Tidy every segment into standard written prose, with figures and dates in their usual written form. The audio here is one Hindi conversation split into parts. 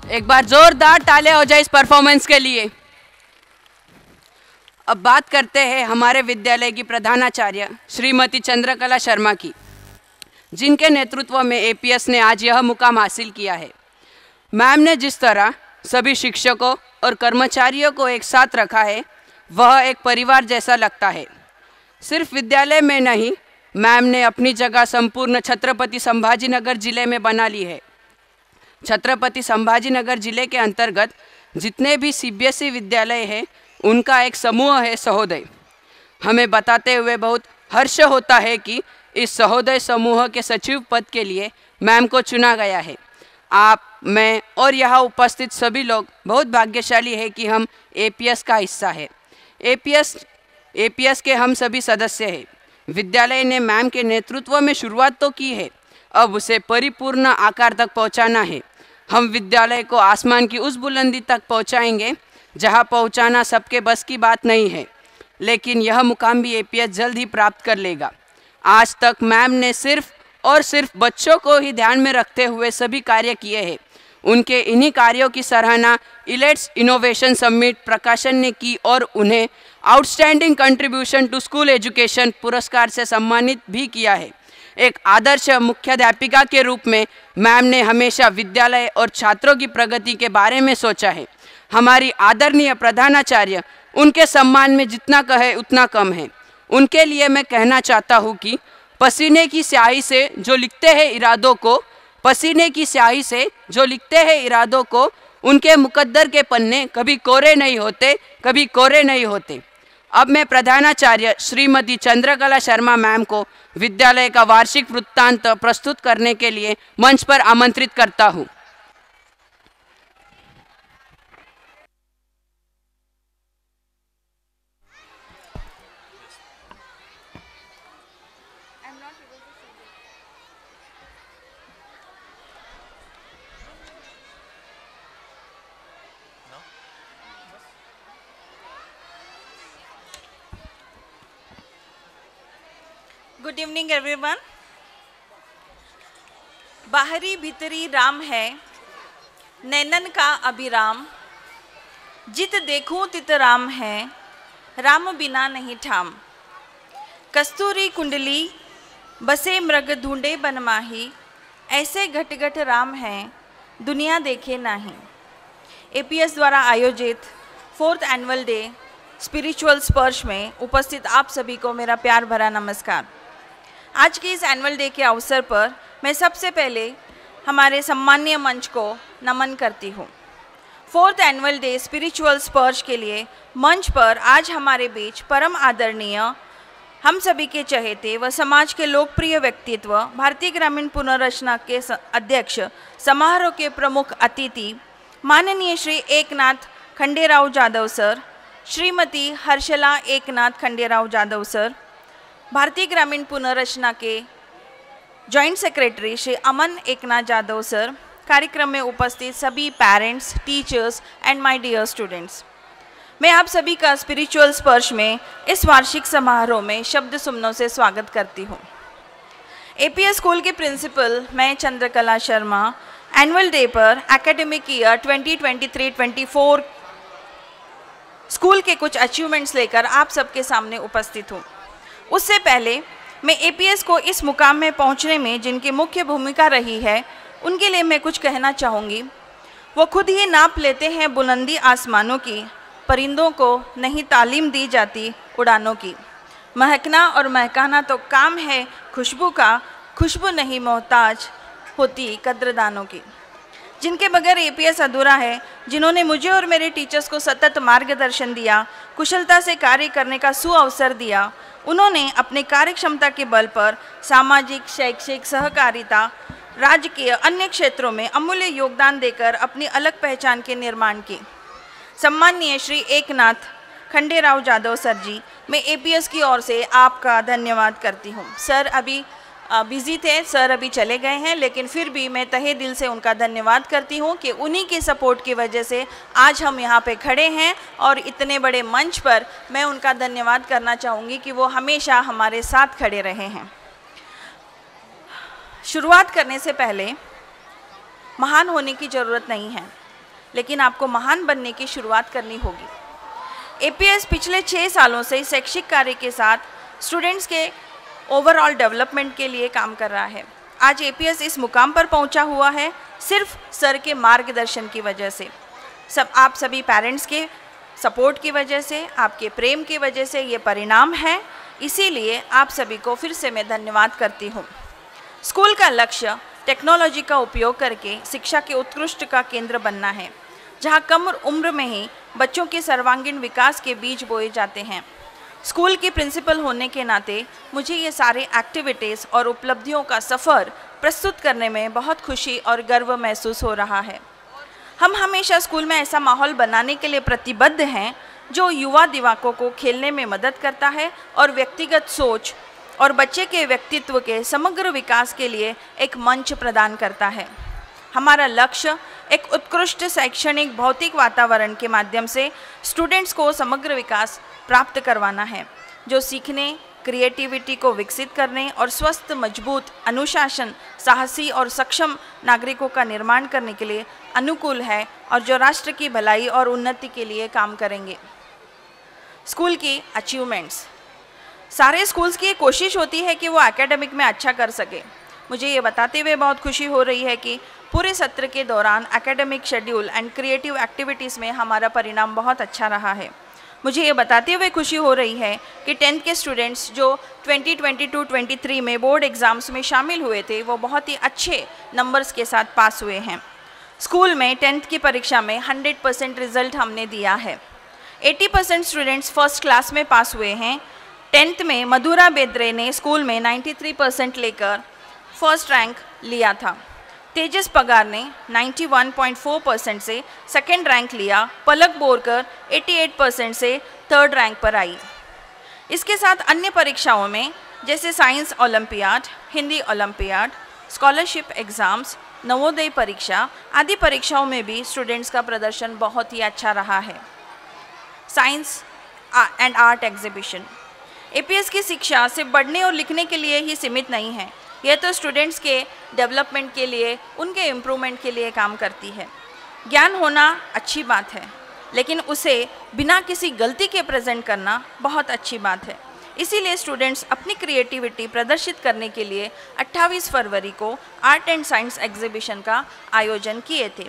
एक बार जोरदार ताले हो जाए इस परफॉर्मेंस के लिए। अब बात करते हैं हमारे विद्यालय की प्रधानाचार्य श्रीमती चंद्रकला शर्मा की, जिनके नेतृत्व में एपीएस ने आज यह मुकाम हासिल किया है। मैम ने जिस तरह सभी शिक्षकों और कर्मचारियों को एक साथ रखा है, वह एक परिवार जैसा लगता है। सिर्फ विद्यालय में नहीं, मैम ने अपनी जगह संपूर्ण छत्रपति संभाजीनगर जिले में बना ली है। छत्रपति संभाजीनगर जिले के अंतर्गत जितने भी सीबीएसई विद्यालय हैं, उनका एक समूह है सहोदय। हमें बताते हुए बहुत हर्ष होता है कि इस सहोदय समूह के सचिव पद के लिए मैम को चुना गया है। आप, मैं और यहाँ उपस्थित सभी लोग बहुत भाग्यशाली है कि हम एपीएस का हिस्सा है। एपीएस के हम सभी सदस्य हैं। विद्यालय ने मैम के नेतृत्व में शुरुआत तो की है, अब उसे परिपूर्ण आकार तक पहुंचाना है। हम विद्यालय को आसमान की उस बुलंदी तक पहुंचाएंगे जहां पहुंचाना सबके बस की बात नहीं है, लेकिन यह मुकाम भी एपीएस जल्द ही प्राप्त कर लेगा। आज तक मैम ने सिर्फ और सिर्फ बच्चों को ही ध्यान में रखते हुए सभी कार्य किए हैं। उनके इन्हीं कार्यों की सराहना इलेट्स इनोवेशन समिट प्रकाशन ने की और उन्हें outstanding contribution to school education पुरस्कार से सम्मानित भी किया है। एक आदर्श मुख्याध्यापिका के रूप में मैम ने हमेशा विद्यालय और छात्रों की प्रगति के बारे में सोचा है। हमारी आदरणीय प्रधानाचार्य, उनके सम्मान में जितना कहे उतना कम है। उनके लिए मैं कहना चाहता हूँ कि पसीने की स्याही से जो लिखते हैं इरादों को, पसीने की स्याही से जो लिखते हैं इरादों को, उनके मुकद्दर के पन्ने कभी कोरे नहीं होते, कभी कोरे नहीं होते। अब मैं प्रधानाचार्य श्रीमती चंद्रकला शर्मा मैम को विद्यालय का वार्षिक वृत्तांत प्रस्तुत करने के लिए मंच पर आमंत्रित करता हूँ। Good evening everyone. बाहरी भीतरी राम है, नैनन का अभिराम। जित देखूं तित राम है, राम बिना नहीं ठाम। कस्तूरी कुंडली बसे मृग ढूंढे बनमाही, ऐसे घट घट राम हैं दुनिया देखे नहीं। एपीएस द्वारा आयोजित 4th एनुअल डे स्पिरिचुअल स्पर्श में उपस्थित आप सभी को मेरा प्यार भरा नमस्कार। आज के इस एनुअल डे के अवसर पर मैं सबसे पहले हमारे सम्मानीय मंच को नमन करती हूँ। 4th एनुअल डे स्पिरिचुअल स्पर्श के लिए मंच पर आज हमारे बीच परम आदरणीय, हम सभी के चहेते व समाज के लोकप्रिय व्यक्तित्व, भारतीय ग्रामीण पुनर्रचना के अध्यक्ष, समारोह के प्रमुख अतिथि माननीय श्री एकनाथ खंडेराव जाधव सर, श्रीमती हर्षला एकनाथ खंडेराव जाधव सर, भारतीय ग्रामीण पुनर्रचना के joint secretary Shri Aman Eknath Jadhav sir, कार्यक्रम में उपस्थित सभी parents, teachers and my dear students, मैं आप सभी का स्पिरिचुअल स्पर्श में इस वार्षिक समारोह में शब्द सुमनों से स्वागत करती हूँ। एपीएस स्कूल के प्रिंसिपल मैं चंद्रकला शर्मा एनुअल डे पर एकेडमिक ईयर 2023-24 स्कूल के कुछ अचीवमेंट्स लेकर आप सबके सामने उपस्थित हूँ। उससे पहले मैं एपीएस को इस मुकाम में पहुंचने में जिनकी मुख्य भूमिका रही है, उनके लिए मैं कुछ कहना चाहूँगी। वो खुद ही नाप लेते हैं बुलंदी आसमानों की, परिंदों को नहीं तालीम दी जाती उड़ानों की। महकना और महकाना तो काम है खुशबू का, खुशबू नहीं मोहताज होती कद्रदानों की। जिनके बगैर एपीएस अधूरा है, जिन्होंने मुझे और मेरे टीचर्स को सतत मार्गदर्शन दिया, कुशलता से कार्य करने का सुअवसर दिया, उन्होंने अपने कार्यक्षमता के बल पर सामाजिक, शैक्षिक, सहकारिता, राजकीय अन्य क्षेत्रों में अमूल्य योगदान देकर अपनी अलग पहचान के निर्माण की। सम्माननीय श्री एकनाथ खंडेराव जाधव सर जी, मैं एपीएस की ओर से आपका धन्यवाद करती हूँ। सर अभी बिजी थे, सर अभी चले गए हैं, लेकिन फिर भी मैं तहे दिल से उनका धन्यवाद करती हूँ कि उन्हीं के सपोर्ट की वजह से आज हम यहाँ पे खड़े हैं और इतने बड़े मंच पर मैं उनका धन्यवाद करना चाहूँगी कि वो हमेशा हमारे साथ खड़े रहे हैं। शुरुआत करने से पहले महान होने की ज़रूरत नहीं है, लेकिन आपको महान बनने की शुरुआत करनी होगी। एपीएस पिछले 6 सालों से शैक्षिक कार्य के साथ स्टूडेंट्स के ओवरऑल डेवलपमेंट के लिए काम कर रहा है। आज एपीएस इस मुकाम पर पहुंचा हुआ है सिर्फ सर के मार्गदर्शन की वजह से, आप सभी पेरेंट्स के सपोर्ट की वजह से, आपके प्रेम की वजह से ये परिणाम है। इसीलिए आप सभी को फिर से मैं धन्यवाद करती हूँ। स्कूल का लक्ष्य टेक्नोलॉजी का उपयोग करके शिक्षा के उत्कृष्ट का केंद्र बनना है, जहाँ कम उम्र में ही बच्चों के सर्वांगीण विकास के बीज बोए जाते हैं। स्कूल की प्रिंसिपल होने के नाते मुझे ये सारे एक्टिविटीज़ और उपलब्धियों का सफ़र प्रस्तुत करने में बहुत खुशी और गर्व महसूस हो रहा है। हम हमेशा स्कूल में ऐसा माहौल बनाने के लिए प्रतिबद्ध हैं जो युवा दिमागों को खेलने में मदद करता है और व्यक्तिगत सोच और बच्चे के व्यक्तित्व के समग्र विकास के लिए एक मंच प्रदान करता है। हमारा लक्ष्य एक उत्कृष्ट शैक्षणिक भौतिक वातावरण के माध्यम से स्टूडेंट्स को समग्र विकास प्राप्त करवाना है, जो सीखने, क्रिएटिविटी को विकसित करने और स्वस्थ, मजबूत, अनुशासन, साहसी और सक्षम नागरिकों का निर्माण करने के लिए अनुकूल है और जो राष्ट्र की भलाई और उन्नति के लिए काम करेंगे। स्कूल की अचीवमेंट्स, सारे स्कूल्स की कोशिश होती है कि वो एकेडमिक में अच्छा कर सके। मुझे ये बताते हुए बहुत खुशी हो रही है कि पूरे सत्र के दौरान academic schedule and creative activities में हमारा परिणाम बहुत अच्छा रहा है। मुझे ये बताते हुए खुशी हो रही है कि 10th के स्टूडेंट्स जो 2022-23 में बोर्ड एग्ज़ाम्स में शामिल हुए थे वो बहुत ही अच्छे नंबर्स के साथ पास हुए हैं। स्कूल में 10th की परीक्षा में 100% रिजल्ट हमने दिया है। 80% स्टूडेंट्स फर्स्ट क्लास में पास हुए हैं। 10th में मधुरा बेद्रे ने स्कूल में 93% लेकर फर्स्ट रैंक लिया था। तेजस पगार ने 91.4% से सेकंड रैंक लिया। पलक बोरकर 88% से थर्ड रैंक पर आई। इसके साथ अन्य परीक्षाओं में जैसे science olympiad, Hindi olympiad, scholarship exams, Navodaya परीक्षा आदि परीक्षाओं में भी स्टूडेंट्स का प्रदर्शन बहुत ही अच्छा रहा है। Science and art exhibition, APS की शिक्षा सिर्फ पढ़ने और लिखने के लिए ही सीमित नहीं है, यह तो स्टूडेंट्स के डेवलपमेंट के लिए, उनके इम्प्रूवमेंट के लिए काम करती है। ज्ञान होना अच्छी बात है, लेकिन उसे बिना किसी गलती के प्रेजेंट करना बहुत अच्छी बात है। इसीलिए स्टूडेंट्स अपनी क्रिएटिविटी प्रदर्शित करने के लिए 28 फरवरी को आर्ट एंड साइंस एग्जीबिशन का आयोजन किए थे।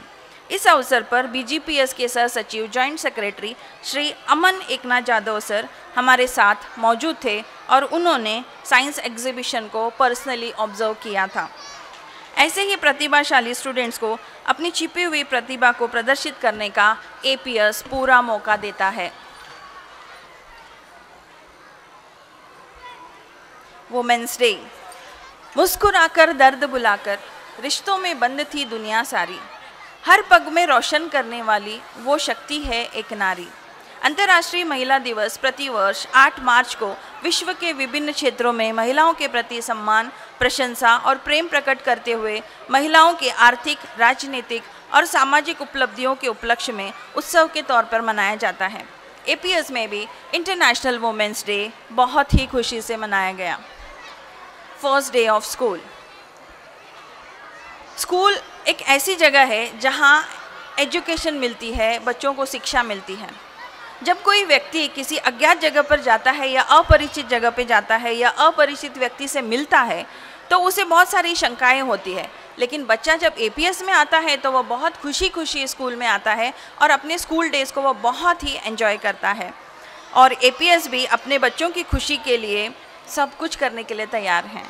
इस अवसर पर बीजीपीएस के सह सचिव joint secretary Shri Aman Eknath Jadav sir हमारे साथ मौजूद थे और उन्होंने साइंस एग्जीबिशन को पर्सनली ऑब्जर्व किया था। ऐसे ही प्रतिभाशाली स्टूडेंट्स को अपनी छिपी हुई प्रतिभा को प्रदर्शित करने का एपीएस पूरा मौका देता है। वुमेन्स डे, मुस्कुराकर दर्द बुलाकर रिश्तों में बंद थी दुनिया सारी, हर पग में रोशन करने वाली वो शक्ति है एक नारी। अंतर्राष्ट्रीय महिला दिवस प्रतिवर्ष 8 मार्च को विश्व के विभिन्न क्षेत्रों में महिलाओं के प्रति सम्मान, प्रशंसा और प्रेम प्रकट करते हुए महिलाओं के आर्थिक, राजनीतिक और सामाजिक उपलब्धियों के उपलक्ष्य में उत्सव के तौर पर मनाया जाता है। एपीएस में भी इंटरनेशनल वुमेन्स डे बहुत ही खुशी से मनाया गया। First day of school, school एक ऐसी जगह है जहाँ एजुकेशन मिलती है, बच्चों को शिक्षा मिलती है। जब कोई व्यक्ति किसी अज्ञात जगह पर जाता है या अपरिचित जगह पर जाता है या अपरिचित व्यक्ति से मिलता है तो उसे बहुत सारी शंकाएं होती है, लेकिन बच्चा जब एपीएस में आता है तो वह बहुत खुशी स्कूल में आता है और अपने स्कूल डेज़ को वह बहुत ही एंजॉय करता है। और एपीएस भी अपने बच्चों की खुशी के लिए सब कुछ करने के लिए तैयार हैं।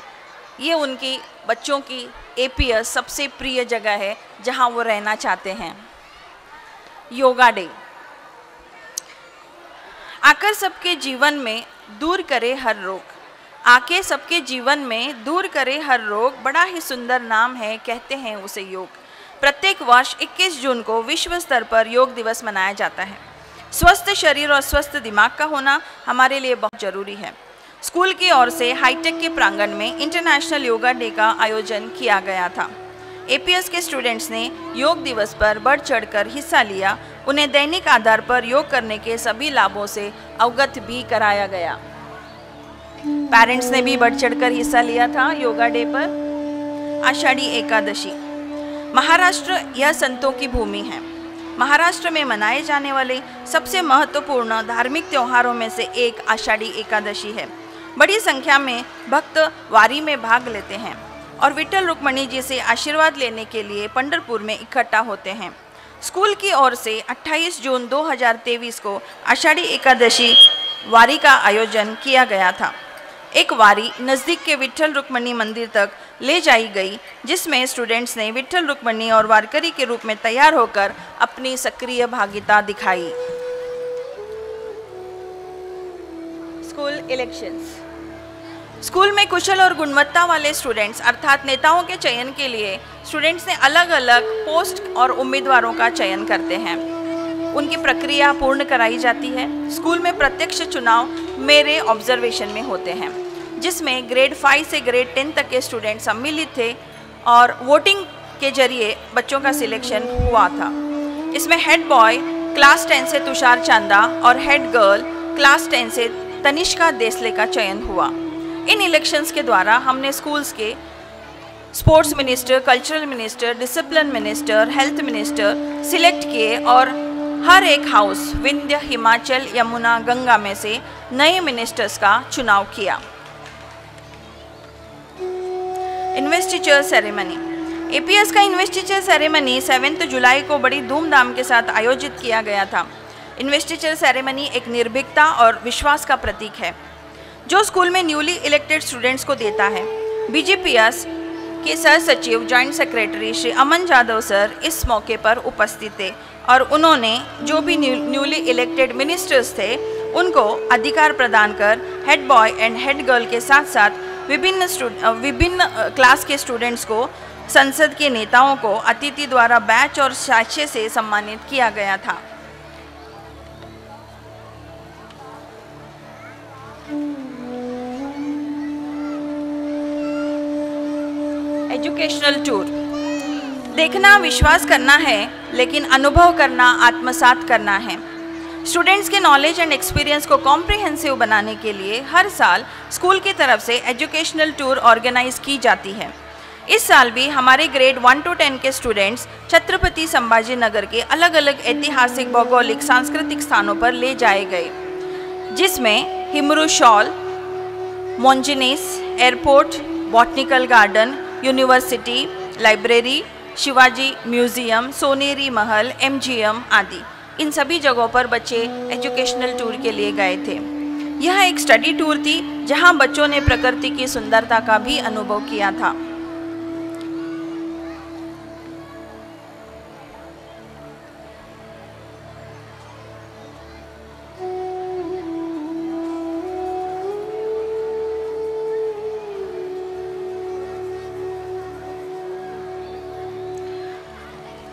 ये उनकी बच्चों की एपीएस सबसे प्रिय जगह है जहां वो रहना चाहते हैं। योगा डे, आकर सबके जीवन में दूर करे हर रोग, आके सबके जीवन में दूर करे हर रोग, बड़ा ही सुंदर नाम है, कहते हैं उसे योग। प्रत्येक वर्ष 21 जून को विश्व स्तर पर योग दिवस मनाया जाता है। स्वस्थ शरीर और स्वस्थ दिमाग का होना हमारे लिए बहुत जरूरी है। स्कूल की ओर से हाईटेक के प्रांगण में इंटरनेशनल योगा डे का आयोजन किया गया था। एपीएस के स्टूडेंट्स ने योग दिवस पर बढ़ चढ़कर हिस्सा लिया। उन्हें दैनिक आधार पर योग करने के सभी लाभों से अवगत भी कराया गया। पेरेंट्स ने भी बढ़ चढ़कर हिस्सा लिया था योगा डे पर। आषाढ़ी एकादशी, महाराष्ट्र यह संतों की भूमि है। महाराष्ट्र में मनाए जाने वाले सबसे महत्वपूर्ण धार्मिक त्योहारों में से एक आषाढ़ी एकादशी है। बड़ी संख्या में भक्त वारी में भाग लेते हैं और विट्ठल रुक्मणी जी से आशीर्वाद लेने के लिए पंढरपुर में इकट्ठा होते हैं। स्कूल की ओर से 28 जून 2023 को आषाढ़ी एकादशी वारी का आयोजन किया गया था। एक वारी नज़दीक के विट्ठल रुक्मणी मंदिर तक ले जाई गई, जिसमें स्टूडेंट्स ने विट्ठल रुक्मणी और वारकरी के रूप में तैयार होकर अपनी सक्रिय भागीदारी दिखाई। School elections. स्कूल में कुशल और गुणवत्ता वाले स्टूडेंट्स अर्थात नेताओं के चयन के लिए स्टूडेंट्स ने अलग अलग पोस्ट और उम्मीदवारों का चयन करते हैं। उनकी प्रक्रिया पूर्ण कराई जाती है। स्कूल में प्रत्यक्ष चुनाव मेरे ऑब्जर्वेशन में होते हैं, जिसमें ग्रेड 5 से ग्रेड 10 तक के स्टूडेंट सम्मिलित थे और वोटिंग के जरिए बच्चों का सिलेक्शन हुआ था। इसमें हेड बॉय क्लास 10 से तुषार चांदा और हेड गर्ल क्लास 10 से तनिष्का देसले का चयन हुआ। इन इलेक्शंस के द्वारा हमने स्कूल्स के sports minister, cultural minister, discipline minister, health minister select किए और हर एक हाउस विंध्य, हिमाचल, यमुना, गंगा में से नए मिनिस्टर्स का चुनाव किया। Investiture ceremony. एपीएस का इन्वेस्टिचर सेरेमनी 7 जुलाई को बड़ी धूमधाम के साथ आयोजित किया गया था। इन्वेस्टिचर सेरेमनी एक निर्भीकता और विश्वास का प्रतीक है जो स्कूल में न्यूली इलेक्टेड स्टूडेंट्स को देता है। बीजीपीएस के सह सचिव जॉइंट सेक्रेटरी श्री अमन जाधव सर इस मौके पर उपस्थित थे और उन्होंने जो भी न्यूली इलेक्टेड मिनिस्टर्स थे उनको अधिकार प्रदान कर head boy and head girl के साथ साथ विभिन्न क्लास के स्टूडेंट्स को संसद के नेताओं को अतिथि द्वारा बैच और साक्ष्य से सम्मानित किया गया था। Educational tour. देखना विश्वास करना है, लेकिन अनुभव करना आत्मसात करना है। स्टूडेंट्स के नॉलेज एंड एक्सपीरियंस को कॉम्प्रिहेंसिव बनाने के लिए हर साल स्कूल की तरफ से एजुकेशनल टूर ऑर्गेनाइज की जाती है। इस साल भी हमारे ग्रेड 1 to 10 के स्टूडेंट्स छत्रपति संभाजी नगर के अलग अलग ऐतिहासिक, भौगोलिक, सांस्कृतिक स्थानों पर ले जाए गए, जिसमें Himroo shawl, Monginis airport, botanical garden, university, library, Shivaji museum, Soneri Mahal, MGM आदि इन सभी जगहों पर बच्चे एजुकेशनल टूर के लिए गए थे। यह एक स्टडी टूर थी जहां बच्चों ने प्रकृति की सुंदरता का भी अनुभव किया था।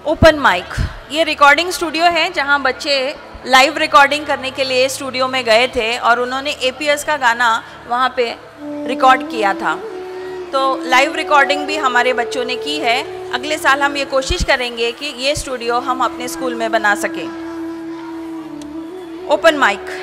ओपन माइक, ये रिकॉर्डिंग स्टूडियो है जहां बच्चे लाइव रिकॉर्डिंग करने के लिए स्टूडियो में गए थे और उन्होंने एपीएस का गाना वहां पे रिकॉर्ड किया था। तो लाइव रिकॉर्डिंग भी हमारे बच्चों ने की है। अगले साल हम ये कोशिश करेंगे कि ये स्टूडियो हम अपने स्कूल में बना सकें। ओपन माइक,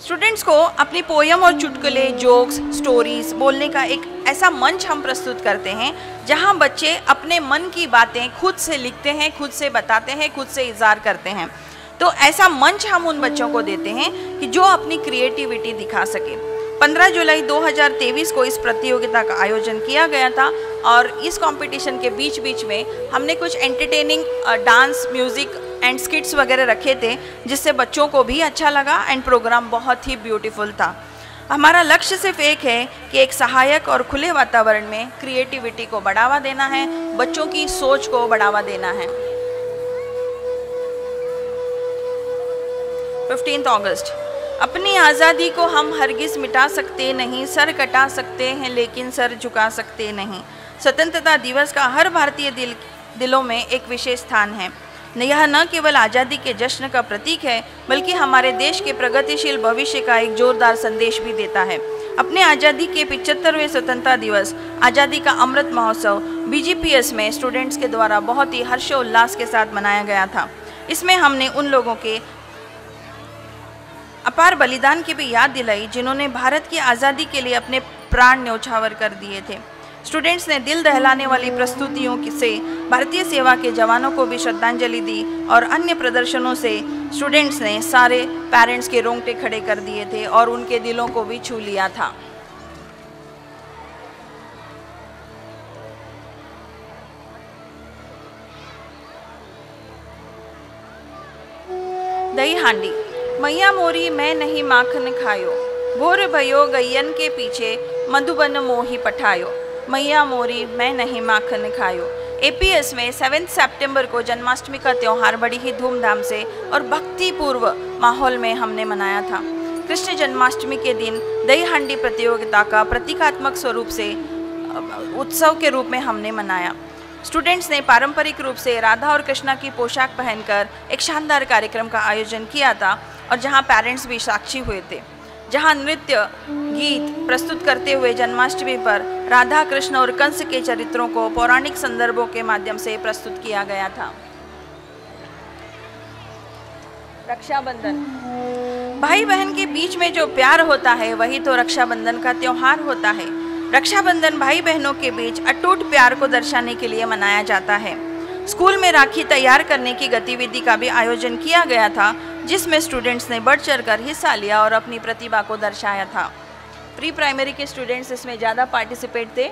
स्टूडेंट्स को अपनी पोयम और चुटकुले, जोक्स, स्टोरीज बोलने का एक ऐसा मंच हम प्रस्तुत करते हैं जहां बच्चे अपने मन की बातें खुद से लिखते हैं, खुद से बताते हैं, खुद से इज़हार करते हैं। तो ऐसा मंच हम उन बच्चों को देते हैं कि जो अपनी क्रिएटिविटी दिखा सके। 15 जुलाई 2023 को इस प्रतियोगिता का आयोजन किया गया था और इस कंपटीशन के बीच बीच में हमने कुछ एंटरटेनिंग डांस, म्यूज़िक एंड स्किट्स वगैरह रखे थे, जिससे बच्चों को भी अच्छा लगा एंड प्रोग्राम बहुत ही ब्यूटीफुल था। हमारा लक्ष्य सिर्फ एक है कि एक सहायक और खुले वातावरण में क्रिएटिविटी को बढ़ावा देना है, बच्चों की सोच को बढ़ावा देना है। 15 अगस्त, अपनी आज़ादी को हम हरगिज़ मिटा सकते नहीं, सर कटा सकते हैं लेकिन सर झुका सकते नहीं। स्वतंत्रता दिवस का हर भारतीय दिलों में एक विशेष स्थान है। यह न केवल आज़ादी के जश्न का प्रतीक है, बल्कि हमारे देश के प्रगतिशील भविष्य का एक जोरदार संदेश भी देता है। अपने आज़ादी के 75वें स्वतंत्रता दिवस, आज़ादी का अमृत महोत्सव बीजीपीएस में स्टूडेंट्स के द्वारा बहुत ही हर्षोल्लास के साथ मनाया गया था। इसमें हमने उन लोगों के अपार बलिदान की भी याद दिलाई जिन्होंने भारत की आज़ादी के लिए अपने प्राण न्यौछावर कर दिए थे। स्टूडेंट्स ने दिल दहलाने वाली प्रस्तुतियों से भारतीय सेवा के जवानों को भी श्रद्धांजलि दी और अन्य प्रदर्शनों से स्टूडेंट्स ने सारे पेरेंट्स के रोंगटे खड़े कर दिए थे और उनके दिलों को भी छू लिया था। दही हांडी। मैया मोरी मैं नहीं माखन खायो, भोर भयो गैयन के पीछे मधुबन मोही पठायो। मैया मोरी मैं नहीं माखन खायो। एपीएस में 7 सितंबर को जन्माष्टमी का त्यौहार बड़ी ही धूमधाम से और भक्तिपूर्व माहौल में हमने मनाया था। कृष्ण जन्माष्टमी के दिन दही हांडी प्रतियोगिता का प्रतीकात्मक स्वरूप से उत्सव के रूप में हमने मनाया। स्टूडेंट्स ने पारंपरिक रूप से राधा और कृष्णा की पोशाक पहनकर एक शानदार कार्यक्रम का आयोजन किया था और जहां पेरेंट्स भी साक्षी हुए थे, जहां नृत्य गीत प्रस्तुत करते हुए जन्माष्टमी पर राधा कृष्ण और कंस के चरित्रों को पौराणिक संदर्भों के माध्यम से प्रस्तुत किया गया था। रक्षाबंधन। भाई बहन के बीच में जो प्यार होता है वही तो रक्षाबंधन का त्योहार होता है। रक्षाबंधन भाई बहनों के बीच अटूट प्यार को दर्शाने के लिए मनाया जाता है। स्कूल में राखी तैयार करने की गतिविधि का भी आयोजन किया गया था, जिसमें स्टूडेंट्स ने बढ़ चढ़कर हिस्सा लिया और अपनी प्रतिभा को दर्शाया था। प्री प्राइमरी के स्टूडेंट्स इसमें ज़्यादा पार्टिसिपेट थे।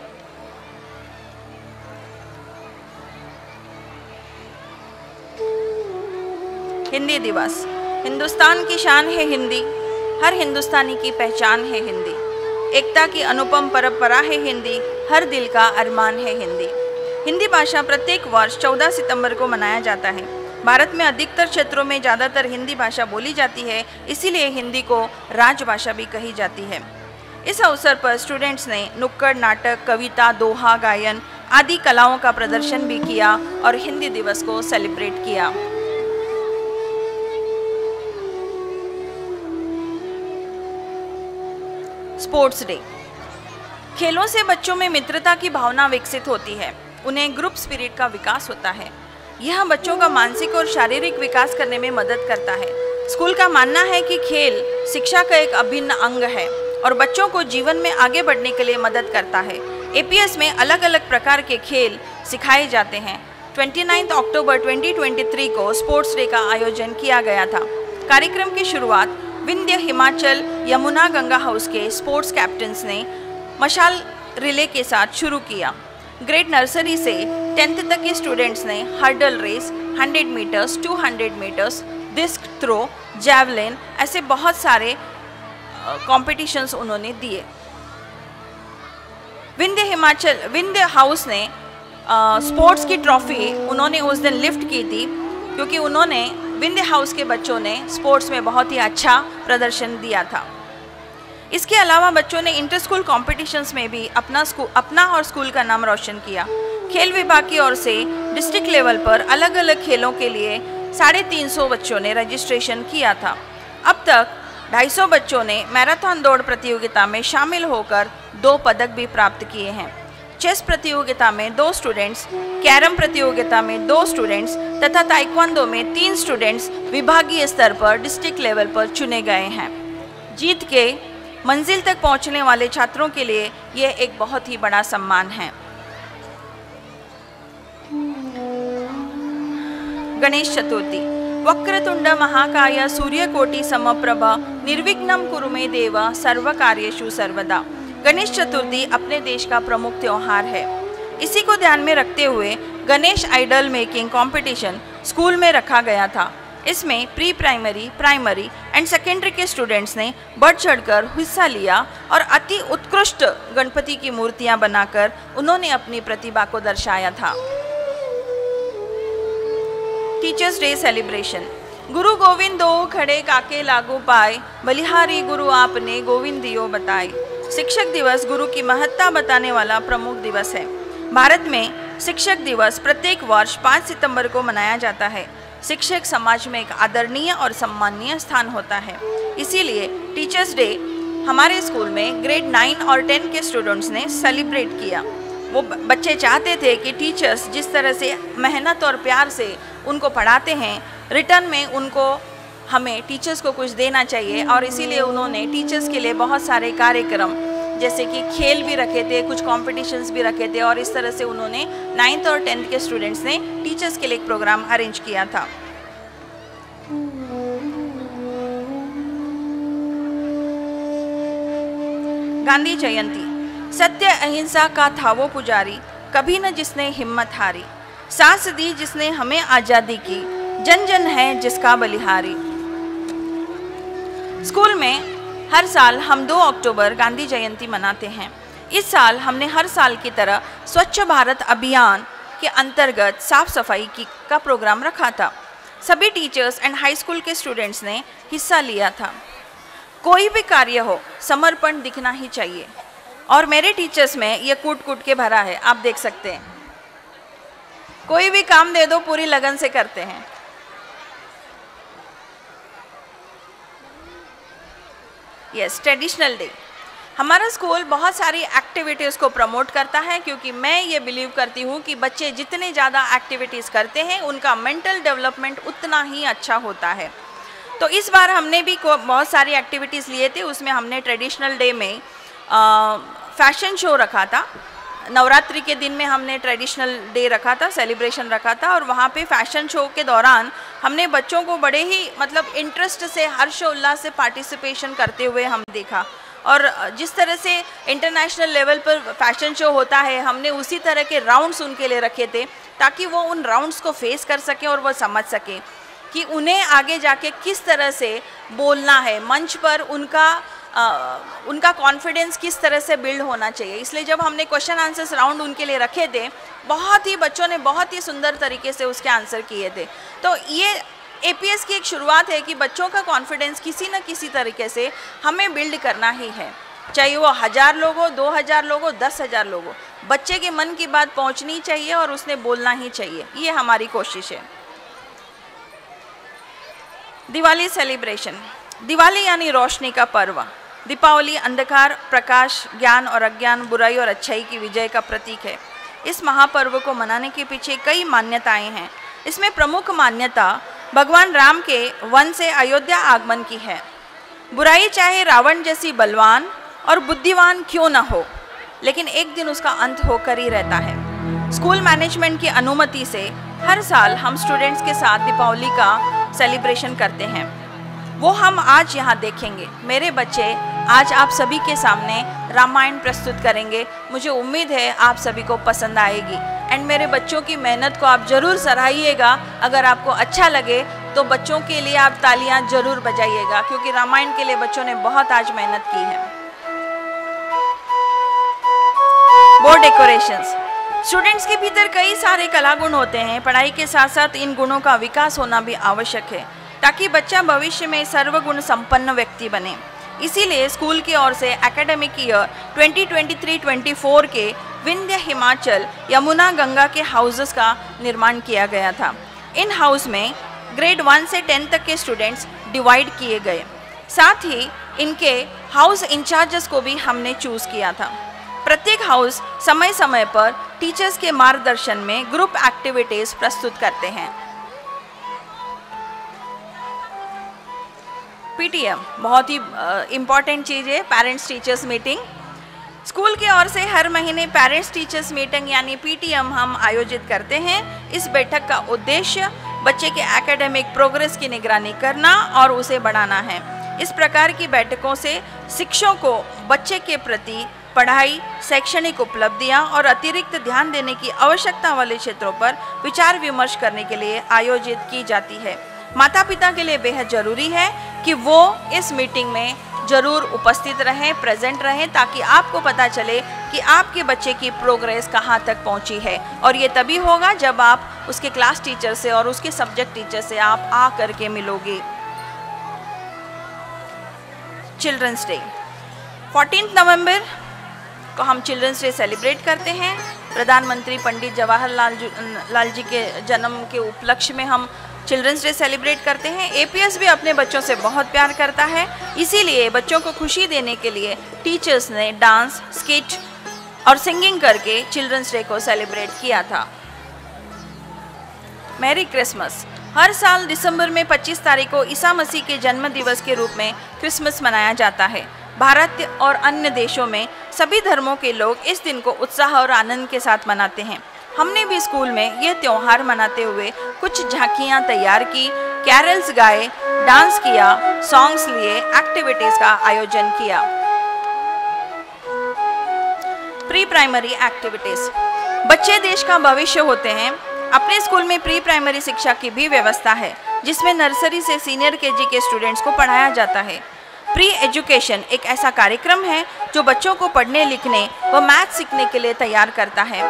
हिंदी दिवस। हिंदुस्तान की शान है हिंदी, हर हिंदुस्तानी की पहचान है हिंदी। एकता की अनुपम परंपरा है हिंदी, हर दिल का अरमान है हिंदी। हिंदी भाषा प्रत्येक वर्ष 14 सितंबर को मनाया जाता है। भारत में अधिकतर क्षेत्रों में ज़्यादातर हिंदी भाषा बोली जाती है, इसीलिए हिंदी को राजभाषा भी कही जाती है। इस अवसर पर स्टूडेंट्स ने नुक्कड़ नाटक, कविता, दोहा, गायन आदि कलाओं का प्रदर्शन भी किया और हिंदी दिवस को सेलिब्रेट किया। Sports day. खेलों से बच्चों में मित्रता की भावना विकसित होती है, उन्हें ग्रुप स्पिरिट का विकास होता है। यह बच्चों का मानसिक और शारीरिक विकास करने में मदद करता है। स्कूल का मानना है कि खेल शिक्षा का एक अभिन्न अंग है और बच्चों को जीवन में आगे बढ़ने के लिए मदद करता है। एपीएस में अलग अलग प्रकार के खेल सिखाए जाते हैं। 29 अक्टूबर 2023 को स्पोर्ट्स डे का आयोजन किया गया था। कार्यक्रम की शुरुआत विंध्य हिमाचल यमुना गंगा हाउस के स्पोर्ट्स कैप्टन्स ने मशाल रिले के साथ शुरू किया। ग्रेड नर्सरी से 10th तक के स्टूडेंट्स ने hurdle race, 100 metres, 200 metres, disc throw, javelin ऐसे बहुत सारे कॉम्पिटिशन्स उन्होंने दिए। विंध्य हाउस ने स्पोर्ट्स की ट्रॉफी उन्होंने उस दिन लिफ्ट की थी, क्योंकि उन्होंने विंध्य हाउस के बच्चों ने स्पोर्ट्स में बहुत ही अच्छा प्रदर्शन दिया था। इसके अलावा बच्चों ने इंटर स्कूल कॉम्पिटिशन्स में भी अपना और स्कूल का नाम रोशन किया। खेल विभाग की ओर से डिस्ट्रिक्ट लेवल पर अलग अलग खेलों के लिए 350 बच्चों ने रजिस्ट्रेशन किया था। अब तक 250 बच्चों ने मैराथन दौड़ प्रतियोगिता में शामिल होकर 2 पदक भी प्राप्त किए हैं। चेस प्रतियोगिता में 2 स्टूडेंट्स, कैरम प्रतियोगिता में 2 स्टूडेंट्स तथा ताइक्वांडो में 3 स्टूडेंट्स विभागीय स्तर पर डिस्ट्रिक्ट लेवल पर चुने गए हैं। जीत के मंजिल तक पहुंचने वाले छात्रों के लिए यह एक बहुत ही बड़ा सम्मान है। गणेश चतुर्थी। वक्रतुंड महाकाय सूर्यकोटि समप्रभ निर्विघ्नं कुरु मे देव सर्वकार्येषु सर्वदा। गणेश चतुर्थी अपने देश का प्रमुख त्योहार है। इसी को ध्यान में रखते हुए Ganesh idol making competition school में रखा गया था। इसमें pre primary, primary and secondary के स्टूडेंट्स ने बढ़ चढ़कर हिस्सा लिया और अति उत्कृष्ट गणपति की मूर्तियां बनाकर उन्होंने अपनी प्रतिभा को दर्शाया था। Teachers day celebration. गुरु गोविंद दो खड़े काके लागू पाए, बलिहारी गुरु आपने गोविंद दियो बताए। शिक्षक दिवस गुरु की महत्ता बताने वाला प्रमुख दिवस है। भारत में शिक्षक दिवस प्रत्येक वर्ष 5 सितंबर को मनाया जाता है। शिक्षक समाज में एक आदरणीय और सम्माननीय स्थान होता है, इसीलिए टीचर्स डे हमारे स्कूल में ग्रेड 9 और 10 के स्टूडेंट्स ने सेलिब्रेट किया। वो बच्चे चाहते थे कि टीचर्स जिस तरह से मेहनत और प्यार से उनको पढ़ाते हैं, रिटर्न में उनको हमें टीचर्स को कुछ देना चाहिए और इसीलिए उन्होंने टीचर्स के लिए बहुत सारे कार्यक्रम जैसे कि खेल भी रखे थे, कुछ कॉम्पिटिशन्स भी रखे थे, और इस तरह से उन्होंने 9th और 10th के स्टूडेंट्स ने टीचर्स के लिए एक प्रोग्राम अरेंज किया था। गांधी जयंती। सत्य अहिंसा का था वो पुजारी, कभी न जिसने हिम्मत हारी, सांस दी जिसने हमें आज़ादी की, जन जन है जिसका बलिहारी। स्कूल में हर साल हम 2 अक्टूबर गांधी जयंती मनाते हैं। इस साल हमने हर साल की तरह स्वच्छ भारत अभियान के अंतर्गत साफ सफाई का प्रोग्राम रखा था। सभी टीचर्स एंड हाई स्कूल के स्टूडेंट्स ने हिस्सा लिया था। कोई भी कार्य हो, समर्पण दिखना ही चाहिए, और मेरे टीचर्स में ये कूट कूट के भरा है, आप देख सकते हैं। कोई भी काम दे दो पूरी लगन से करते हैं। Yes, traditional day. हमारा स्कूल बहुत सारी एक्टिविटीज़ को प्रमोट करता है, क्योंकि मैं ये बिलीव करती हूँ कि बच्चे जितने ज़्यादा एक्टिविटीज़ करते हैं उनका मेंटल डेवलपमेंट उतना ही अच्छा होता है। तो इस बार हमने भी बहुत सारी एक्टिविटीज़ लिए थे। उसमें हमने ट्रेडिशनल डे में फैशन शो रखा था। नवरात्रि के दिन में हमने ट्रेडिशनल डे रखा था, सेलिब्रेशन रखा था, और वहाँ पे फैशन शो के दौरान हमने बच्चों को बड़े ही मतलब इंटरेस्ट से, हर्षोल्लास से पार्टिसिपेशन करते हुए हम देखा। और जिस तरह से इंटरनेशनल लेवल पर फैशन शो होता है, हमने उसी तरह के राउंड्स उनके लिए रखे थे, ताकि वो उन राउंड्स को फेस कर सकें और वो समझ सकें कि उन्हें आगे जाके किस तरह से बोलना है, मंच पर उनका कॉन्फिडेंस किस तरह से बिल्ड होना चाहिए। इसलिए जब हमने क्वेश्चन आंसर्स राउंड उनके लिए रखे थे, बच्चों ने बहुत ही सुंदर तरीके से उसके आंसर किए थे। तो ये एपीएस की एक शुरुआत है कि बच्चों का कॉन्फिडेंस किसी न किसी तरीके से हमें बिल्ड करना ही है, चाहे वो 1000 लोग हो, 2000 लोग हो, 10,000 लोग हो। बच्चे के मन की बात पहुंचनी चाहिए और उसने बोलना ही चाहिए, ये हमारी कोशिश है। दिवाली सेलिब्रेशन। दिवाली यानी रोशनी का पर्व। दीपावली अंधकार, प्रकाश, ज्ञान और अज्ञान, बुराई और अच्छाई की विजय का प्रतीक है। इस महापर्व को मनाने के पीछे कई मान्यताएं हैं। इसमें प्रमुख मान्यता भगवान राम के वन से अयोध्या आगमन की है। बुराई चाहे रावण जैसी बलवान और बुद्धिमान क्यों न हो, लेकिन एक दिन उसका अंत होकर ही रहता है। स्कूल मैनेजमेंट की अनुमति से हर साल हम स्टूडेंट्स के साथ दीपावली का सेलिब्रेशन करते हैं। वो हम आज यहाँ देखेंगे। मेरे बच्चे आज आप सभी के सामने रामायण प्रस्तुत करेंगे। मुझे उम्मीद है आप सभी को पसंद आएगी, एंड मेरे बच्चों की मेहनत को आप ज़रूर सराहिएगा। अगर आपको अच्छा लगे तो बच्चों के लिए आप तालियां ज़रूर बजाइएगा, क्योंकि रामायण के लिए बच्चों ने बहुत आज मेहनत की है। Board decorations. स्टूडेंट्स के भीतर कई सारे कला गुण होते हैं। पढ़ाई के साथ साथ इन गुणों का विकास होना भी आवश्यक है, ताकि बच्चा भविष्य में सर्वगुण संपन्न व्यक्ति बने। इसीलिए स्कूल की ओर से एकेडमिक ईयर 2023-24 के विंध्य, हिमाचल, यमुना, गंगा के हाउसेस का निर्माण किया गया था। इन हाउस में ग्रेड 1 से 10 तक के स्टूडेंट्स डिवाइड किए गए। साथ ही इनके हाउस इंचार्जेस को भी हमने चूज़ किया था। प्रत्येक हाउस समय समय पर टीचर्स के मार्गदर्शन में ग्रुप एक्टिविटीज़ प्रस्तुत करते हैं। पीटीएम बहुत ही इम्पॉर्टेंट चीज़ है, पेरेंट्स टीचर्स मीटिंग। स्कूल की ओर से हर महीने पेरेंट्स टीचर्स मीटिंग यानी पीटीएम हम आयोजित करते हैं। इस बैठक का उद्देश्य बच्चे के एकेडमिक प्रोग्रेस की निगरानी करना और उसे बढ़ाना है। इस प्रकार की बैठकों से शिक्षकों को बच्चे के प्रति पढ़ाई, शैक्षणिक उपलब्धियां और अतिरिक्त ध्यान देने की आवश्यकता वाले क्षेत्रों पर विचार विमर्श करने के लिए आयोजित की जाती है। माता पिता के लिए बेहद ज़रूरी है कि वो इस मीटिंग में ज़रूर उपस्थित रहें, प्रेजेंट रहें, ताकि आपको पता चले कि आपके बच्चे की प्रोग्रेस कहाँ तक पहुँची है। और ये तभी होगा जब आप उसके क्लास टीचर से और उसके सब्जेक्ट टीचर से आप आ करके मिलोगे। चिल्ड्रंस डे 14 नवंबर को हम चिल्ड्रंस डे सेलिब्रेट करते हैं। प्रधानमंत्री पंडित जवाहरलाल जी के जन्म के उपलक्ष्य में हम चिल्ड्रंस डे सेलिब्रेट करते हैं। एपीएस भी अपने बच्चों से बहुत प्यार करता है, इसीलिए बच्चों को खुशी देने के लिए टीचर्स ने डांस, स्किट और सिंगिंग करके चिल्ड्रंस डे को सेलिब्रेट किया था। Merry Christmas. हर साल दिसंबर में 25 तारीख को ईसा मसीह के जन्म दिवस के रूप में क्रिसमस मनाया जाता है। भारत और अन्य देशों में सभी धर्मों के लोग इस दिन को उत्साह और आनंद के साथ मनाते हैं। हमने भी स्कूल में यह त्यौहार मनाते हुए कुछ झांकियाँ तैयार की, कैरल्स गाए, डांस किया, सॉन्ग्स लिए, एक्टिविटीज़ का आयोजन किया। Pre primary activities. बच्चे देश का भविष्य होते हैं। अपने स्कूल में प्री प्राइमरी शिक्षा की भी व्यवस्था है, जिसमें नर्सरी से सीनियर केजी के स्टूडेंट्स को पढ़ाया जाता है। प्री एजुकेशन एक ऐसा कार्यक्रम है जो बच्चों को पढ़ने, लिखने व मैथ सीखने के लिए तैयार करता है।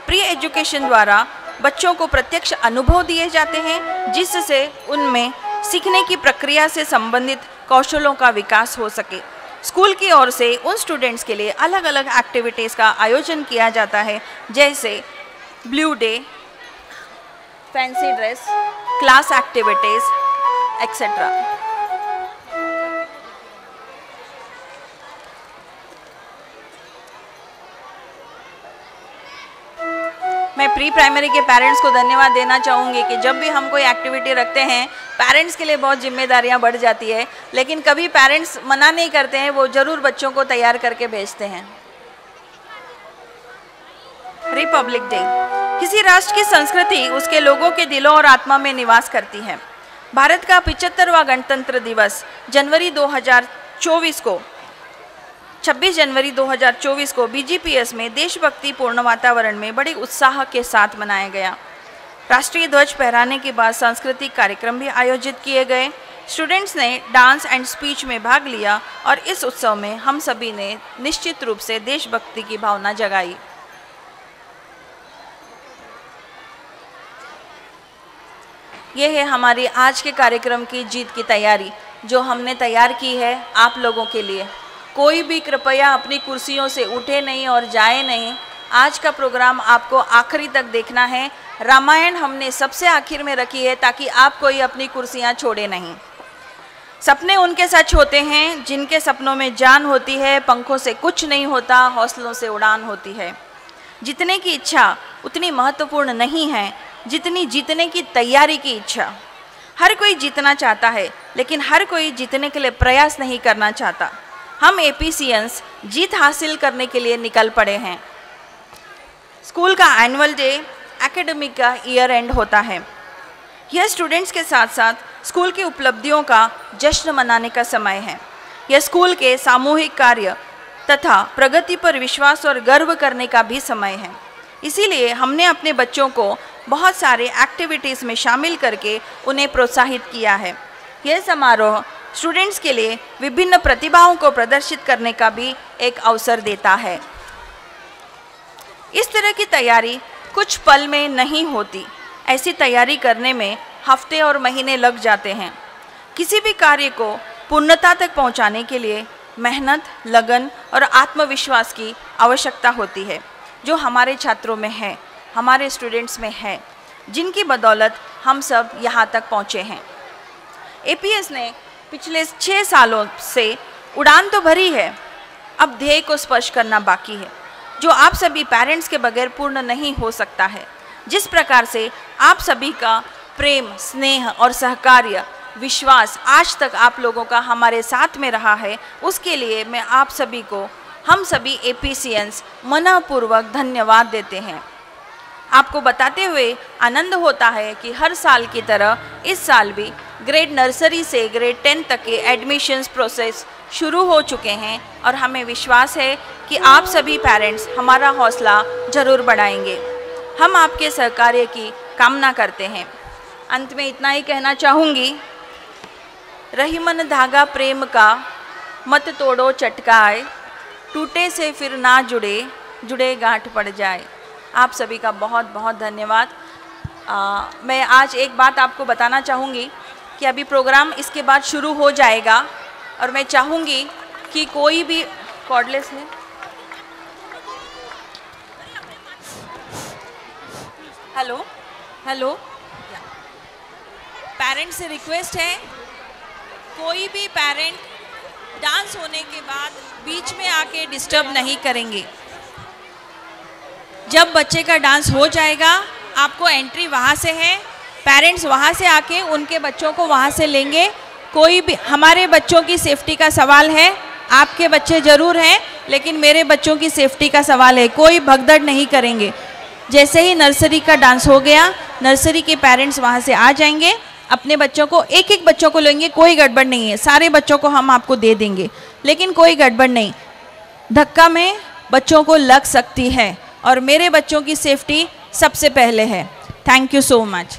प्री एजुकेशन द्वारा बच्चों को प्रत्यक्ष अनुभव दिए जाते हैं, जिससे उनमें सीखने की प्रक्रिया से संबंधित कौशलों का विकास हो सके। स्कूल की ओर से उन स्टूडेंट्स के लिए अलग अलग एक्टिविटीज़ का आयोजन किया जाता है, जैसे blue day, fancy dress, class activities etcetera. मैं प्री प्राइमरी के पेरेंट्स को धन्यवाद देना चाहूँगी कि जब भी हम कोई एक्टिविटी रखते हैं, पेरेंट्स के लिए बहुत जिम्मेदारियाँ बढ़ जाती है, लेकिन कभी पेरेंट्स मना नहीं करते हैं, वो ज़रूर बच्चों को तैयार करके भेजते हैं। Republic day. किसी राष्ट्र की संस्कृति उसके लोगों के दिलों और आत्मा में निवास करती है। भारत का 75वां गणतंत्र दिवस जनवरी 2024 को 26 जनवरी 2024 को BGPS में देशभक्ति पूर्ण वातावरण में बड़े उत्साह के साथ मनाया गया। राष्ट्रीय ध्वज फहराने के बाद सांस्कृतिक कार्यक्रम भी आयोजित किए गए। स्टूडेंट्स ने डांस एंड स्पीच में भाग लिया और इस उत्सव में हम सभी ने निश्चित रूप से देशभक्ति की भावना जगाई। यह है हमारी आज के कार्यक्रम की जीत की तैयारी, जो हमने तैयार की है आप लोगों के लिए। कोई भी कृपया अपनी कुर्सियों से उठे नहीं और जाए नहीं। आज का प्रोग्राम आपको आखिरी तक देखना है। रामायण हमने सबसे आखिर में रखी है ताकि आप कोई अपनी कुर्सियां छोड़े नहीं। सपने उनके सच होते हैं जिनके सपनों में जान होती है। पंखों से कुछ नहीं होता, हौसलों से उड़ान होती है। जीतने की इच्छा उतनी महत्वपूर्ण नहीं है जितनी जीतने की तैयारी की इच्छा। हर कोई जीतना चाहता है, लेकिन हर कोई जीतने के लिए प्रयास नहीं करना चाहता। हम APCians जीत हासिल करने के लिए निकल पड़े हैं। स्कूल का एनुअल डे एकेडमिक का ईयर एंड होता है। यह स्टूडेंट्स के साथ साथ स्कूल की उपलब्धियों का जश्न मनाने का समय है। यह स्कूल के सामूहिक कार्य तथा प्रगति पर विश्वास और गर्व करने का भी समय है। इसीलिए हमने अपने बच्चों को बहुत सारे एक्टिविटीज़ में शामिल करके उन्हें प्रोत्साहित किया है। यह समारोह स्टूडेंट्स के लिए विभिन्न प्रतिभाओं को प्रदर्शित करने का भी एक अवसर देता है। इस तरह की तैयारी कुछ पल में नहीं होती। ऐसी तैयारी करने में हफ्ते और महीने लग जाते हैं। किसी भी कार्य को पूर्णता तक पहुंचाने के लिए मेहनत, लगन और आत्मविश्वास की आवश्यकता होती है, जो हमारे छात्रों में है, हमारे स्टूडेंट्स में है, जिनकी बदौलत हम सब यहाँ तक पहुँचे हैं। APS ने पिछले 6 सालों से उड़ान तो भरी है, अब ध्येय को स्पर्श करना बाकी है, जो आप सभी पेरेंट्स के बगैर पूर्ण नहीं हो सकता है। जिस प्रकार से आप सभी का प्रेम, स्नेह और सहकार्य, विश्वास आज तक आप लोगों का हमारे साथ में रहा है, उसके लिए मैं आप सभी को, हम सभी APCians मनपूर्वक धन्यवाद देते हैं। आपको बताते हुए आनंद होता है कि हर साल की तरह इस साल भी ग्रेड नर्सरी से ग्रेड 10 तक के एडमिशन्स प्रोसेस शुरू हो चुके हैं और हमें विश्वास है कि आप सभी पेरेंट्स हमारा हौसला ज़रूर बढ़ाएंगे। हम आपके सहकार्य की कामना करते हैं। अंत में इतना ही कहना चाहूँगी, रही मन धागा प्रेम का, मत तोड़ो चटकाए, टूटे से फिर ना जुड़े, जुड़े गांठ पड़ जाए। आप सभी का बहुत बहुत धन्यवाद। मैं आज एक बात आपको बताना चाहूँगी कि अभी प्रोग्राम इसके बाद शुरू हो जाएगा और मैं चाहूँगी कि कोई भी कॉर्डलेस है, हेलो हेलो, पेरेंट्स से रिक्वेस्ट है, कोई भी पेरेंट डांस होने के बाद बीच में आके डिस्टर्ब नहीं करेंगे। जब बच्चे का डांस हो जाएगा, आपको एंट्री वहाँ से है, पेरेंट्स वहाँ से आके उनके बच्चों को वहाँ से लेंगे। कोई भी, हमारे बच्चों की सेफ्टी का सवाल है, आपके बच्चे ज़रूर हैं, लेकिन मेरे बच्चों की सेफ्टी का सवाल है, कोई भगदड़ नहीं करेंगे। जैसे ही नर्सरी का डांस हो गया, नर्सरी के पेरेंट्स वहाँ से आ जाएंगे, अपने बच्चों को एक एक बच्चों को लेंगे, कोई गड़बड़ नहीं है, सारे बच्चों को हम आपको दे देंगे, लेकिन कोई गड़बड़ नहीं। धक्का में बच्चों को लग सकती है और मेरे बच्चों की सेफ्टी सबसे पहले है। Thank you so much.